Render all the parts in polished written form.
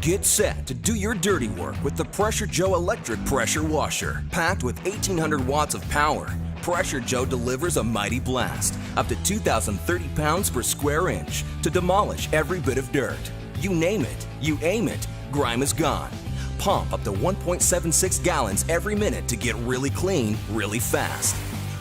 Get set to do your dirty work with the Pressure Joe electric pressure washer. Packed with 1,800 watts of power, Pressure Joe delivers a mighty blast, up to 2,030 pounds per square inch, to demolish every bit of dirt. You name it, you aim it, grime is gone. Pump up to 1.76 gallons every minute to get really clean, really fast.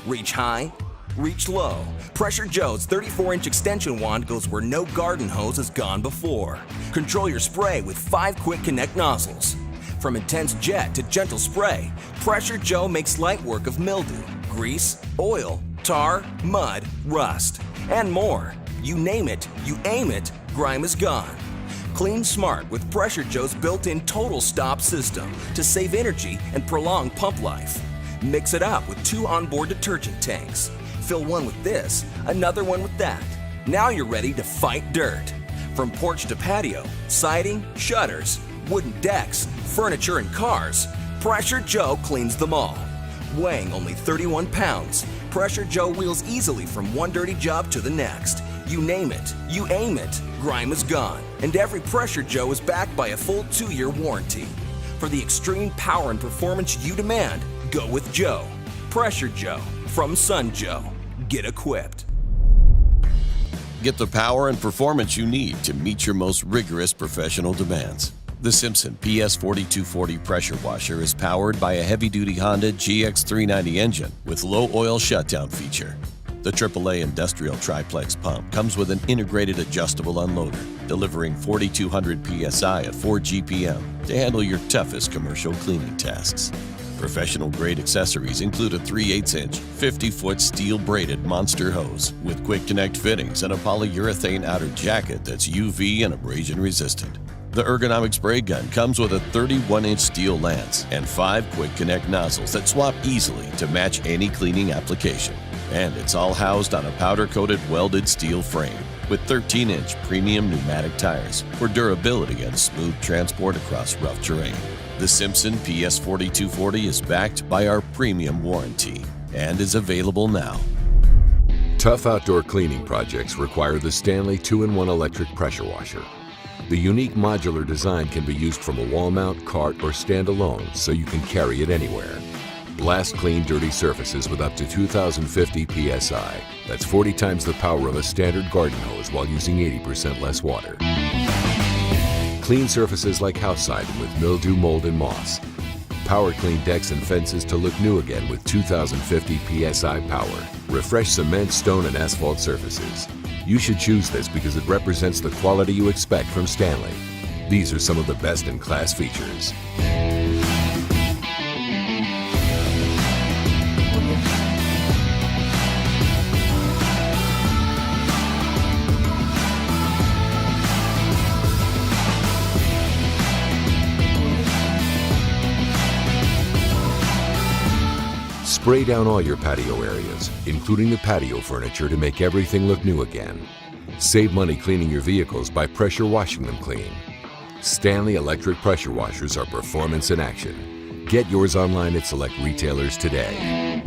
Reach high, reach low. Pressure Joe's 34-inch extension wand goes where no garden hose has gone before. Control your spray with 5 quick connect nozzles. From intense jet to gentle spray, Pressure Joe makes light work of mildew, grease, oil, tar, mud, rust, and more. You name it, you aim it, grime is gone. Clean smart with Pressure Joe's built-in total stop system to save energy and prolong pump life. Mix it up with 2 onboard detergent tanks. Fill one with this, another one with that. Now you're ready to fight dirt. From porch to patio, siding, shutters, wooden decks, furniture, and cars, Pressure Joe cleans them all. Weighing only 31 pounds, Pressure Joe wheels easily from one dirty job to the next. You name it, you aim it, grime is gone. And every Pressure Joe is backed by a full 2-year warranty. For the extreme power and performance you demand, go with Joe. Pressure Joe from Sun Joe. Get equipped. Get the power and performance you need to meet your most rigorous professional demands. The Simpson PS4240 pressure washer is powered by a heavy-duty Honda GX390 engine with low oil shutdown feature. The AAA industrial triplex pump comes with an integrated adjustable unloader, delivering 4,200 psi at 4 GPM to handle your toughest commercial cleaning tasks. Professional-grade accessories include a 3/8-inch, 50-foot steel-braided monster hose with quick connect fittings and a polyurethane outer jacket that's UV and abrasion-resistant. The ergonomic spray gun comes with a 31-inch steel lance and 5 quick connect nozzles that swap easily to match any cleaning application. And it's all housed on a powder-coated welded steel frame with 13-inch premium pneumatic tires for durability and smooth transport across rough terrain. The Simpson PS4240 is backed by our premium warranty and is available now. Tough outdoor cleaning projects require the STANLEY 2-in-1 electric pressure washer. The unique modular design can be used from a wall mount, cart, or standalone, so you can carry it anywhere. Blast clean dirty surfaces with up to 2,050 psi. That's 40 times the power of a standard garden hose while using 80% less water. Clean surfaces like house siding with mildew, mold, and moss. Power clean decks and fences to look new again with 2,050 psi power. Refresh cement, stone, and asphalt surfaces. You should choose this because it represents the quality you expect from STANLEY. These are some of the best-in-class features. Spray down all your patio areas, including the patio furniture, to make everything look new again. Save money cleaning your vehicles by pressure washing them clean. STANLEY electric pressure washers are performance in action. Get yours online at select retailers today.